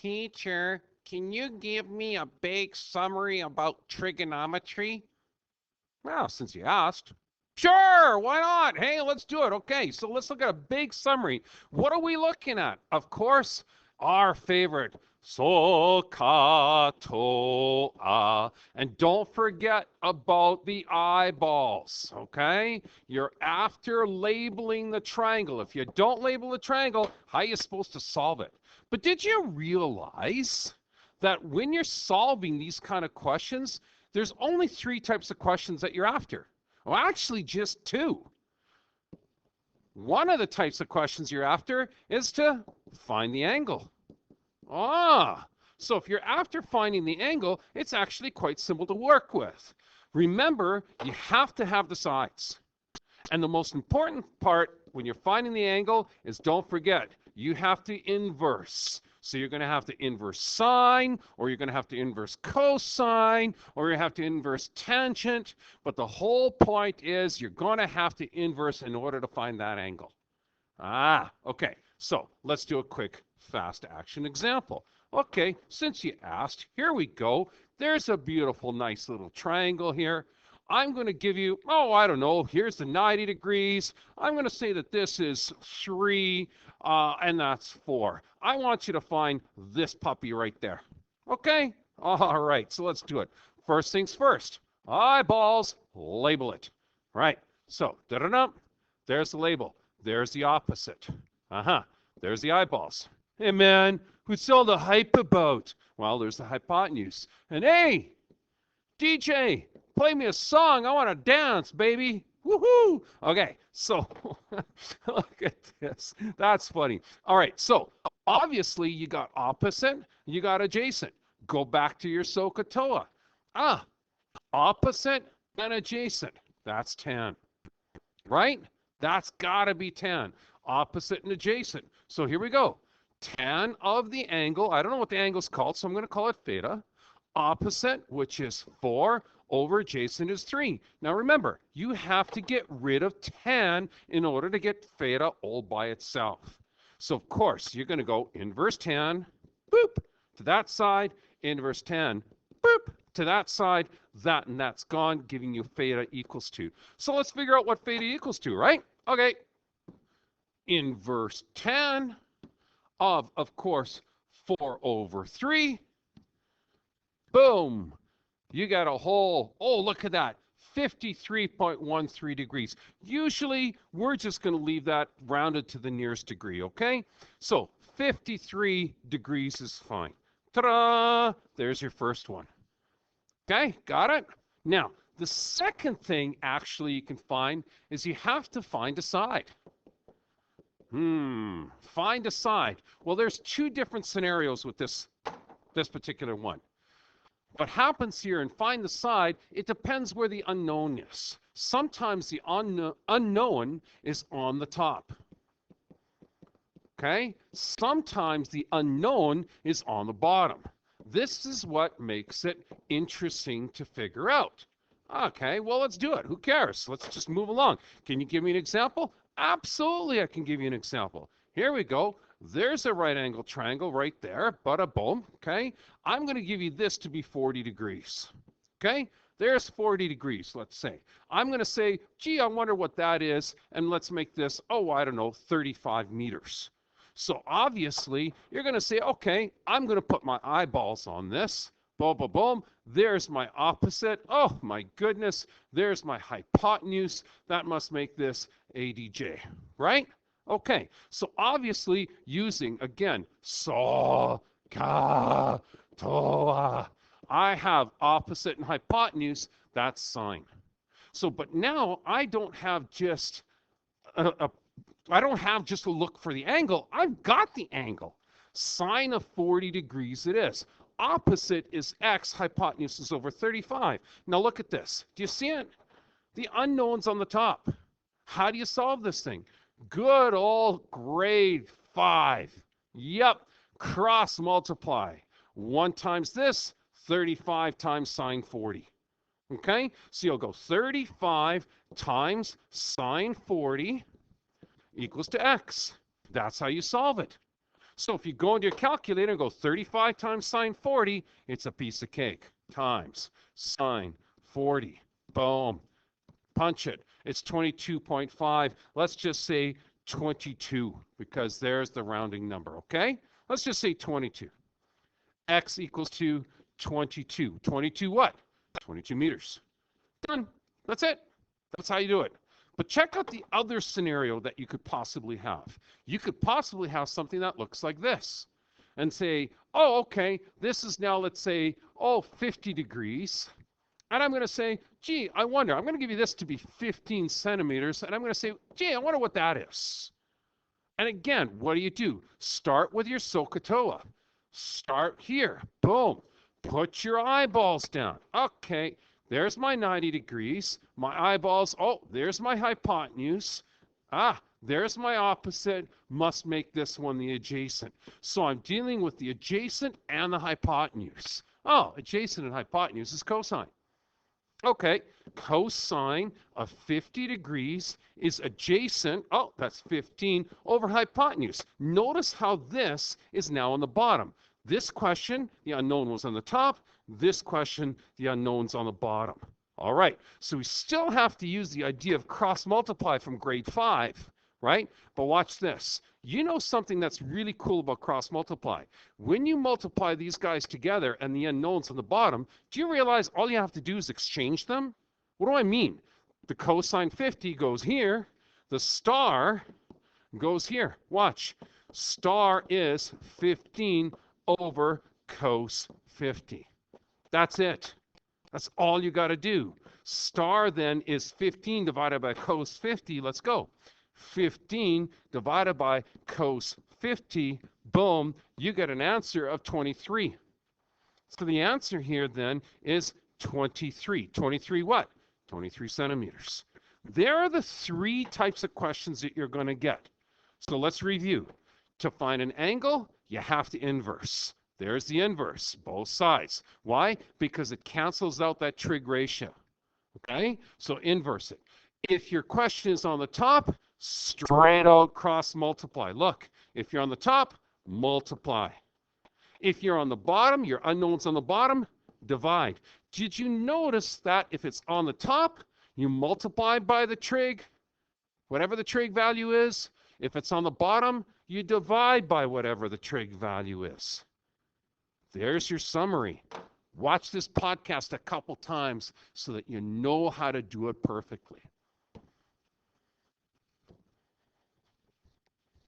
Teacher, can you give me a big summary about trigonometry? Well, since you asked. Sure, why not? Hey, let's do it. Okay, so let's look at a big summary. What are we looking at? Of course, our favorite, SOH, TOA. And don't forget about the eyeballs, okay? You're after labeling the triangle. If you don't label the triangle, how are you supposed to solve it? But did you realize that when you're solving these kind of questions, there's only 3 types of questions that you're after? Well, actually, just 2. One of the types of questions you're after is to find the angle. So if you're after finding the angle, it's actually quite simple to work with. Remember, you have to have the sides. And the most important part when you're finding the angle is, don't forget, you have to inverse. So you're going to have to inverse sine, or you're going to have to inverse cosine, or you have to inverse tangent. But the whole point is you're going to have to inverse in order to find that angle. Okay. So let's do a quick fast action example. Okay, since you asked, here we go. There's a beautiful, nice little triangle here. I'm going to give you, I don't know, here's the 90 degrees. I'm going to say that this is 3, and that's 4. I want you to find this puppy right there. Okay? All right, so let's do it. First things first. Eyeballs, label it. Right, so, there's the label. There's the opposite. There's the eyeballs. Hey, man, who's all the hype about? Well, there's the hypotenuse. And hey, DJ, play me a song. I want to dance, baby. Woohoo! Okay, so look at this. That's funny. All right, so obviously you got opposite, you got adjacent. Go back to your SOH. Opposite and adjacent. That's tan, right? That's got to be tan. Opposite and adjacent. So here we go. Tan of the angle. I don't know what the angle's called, so I'm going to call it theta. Opposite, which is 4, over adjacent is 3. Now remember, you have to get rid of tan in order to get theta all by itself. So of course, you're going to go inverse tan, boop, to that side, inverse tan, boop, to that side, that and that's gone, giving you theta equals 2. So let's figure out what theta equals to, right? Okay. Inverse tan of course, 4 over 3. Boom. You got a whole, look at that, 53.13 degrees. Usually, we're just going to leave that rounded to the nearest degree, okay? So 53 degrees is fine. Ta-da! There's your first one. Okay, got it? Now, the second thing actually you can find is you have to find a side. Find a side. Well, there's 2 different scenarios with this particular one. What happens here and find the side, it depends where the unknown is. Sometimes the unknown is on the top. Okay? Sometimes the unknown is on the bottom. This is what makes it interesting to figure out. Okay, well, let's do it. Who cares? Let's just move along. Can you give me an example? Absolutely, I can give you an example. Here we go. There's a right angle triangle right there. Bada boom. Okay. I'm going to give you this to be 40 degrees. Okay. There's 40 degrees, let's say. I'm going to say, gee, I wonder what that is. And let's make this, I don't know, 35 meters. So obviously, you're going to say, okay, I'm going to put my eyeballs on this. Boom, boom, boom. There's my opposite. Oh, my goodness. There's my hypotenuse. That must make this ADJ, right? Okay, so obviously using, again, SOH, TOA, I have opposite and hypotenuse, that's sine. So, but now I don't have just a look for the angle. I've got the angle. Sine of 40 degrees it is. Opposite is x, hypotenuse is over 35. Now look at this. Do you see it? The unknown's on the top. How do you solve this thing? Good old grade 5. Yep, cross multiply. 1 times this, 35 times sine 40. Okay, so you'll go 35 times sine 40 equals to x. That's how you solve it. So if you go into your calculator and go 35 times sine 40, it's a piece of cake. Times sine 40. Boom. Punch it. It's 22.5. Let's just say 22 because there's the rounding number, okay? Let's just say 22. X equals to 22. 22 what? 22 meters. Done. That's it. That's how you do it. But check out the other scenario that you could possibly have. You could possibly have something that looks like this and say, oh, okay, this is now, let's say, 50 degrees. And I'm going to say, gee, I wonder, I'm going to give you this to be 15 centimeters. And I'm going to say, gee, I wonder what that is. And again, what do? Start with your SOH. Start here. Boom. Put your eyeballs down. Okay. There's my 90 degrees. My eyeballs. Oh, there's my hypotenuse. There's my opposite. Must make this one the adjacent. So I'm dealing with the adjacent and the hypotenuse. Oh, adjacent and hypotenuse is cosine. Okay, cosine of 50 degrees is adjacent. Oh, that's 15 over hypotenuse. Notice how this is now on the bottom. This question, the unknown was on the top. This question, the unknown's on the bottom. All right, so we still have to use the idea of cross multiply from grade 5, right? But watch this. You know something that's really cool about cross multiply. When you multiply these guys together and the unknowns on the bottom, do you realize all you have to do is exchange them? What do I mean? The cosine 50 goes here. The star goes here. Watch. Star is 15 over cos 50. That's it. That's all you got to do. Star then is 15 divided by cos 50. Let's go. 15 divided by cos 50. Boom. You get an answer of 23. So the answer here then is 23. 23 what? 23 centimeters. There are the three types of questions that you're going to get. So let's review. To find an angle, you have to inverse. There's the inverse, both sides. Why? Because it cancels out that trig ratio. Okay? So inverse it. If your question is on the top, straight out cross multiply. Look, if you're on the top, multiply. If you're on the bottom, your unknown's on the bottom, divide. Did you notice that if it's on the top, you multiply by the trig, whatever the trig value is? If it's on the bottom, you divide by whatever the trig value is. There's your summary. Watch this podcast a couple times so that you know how to do it perfectly.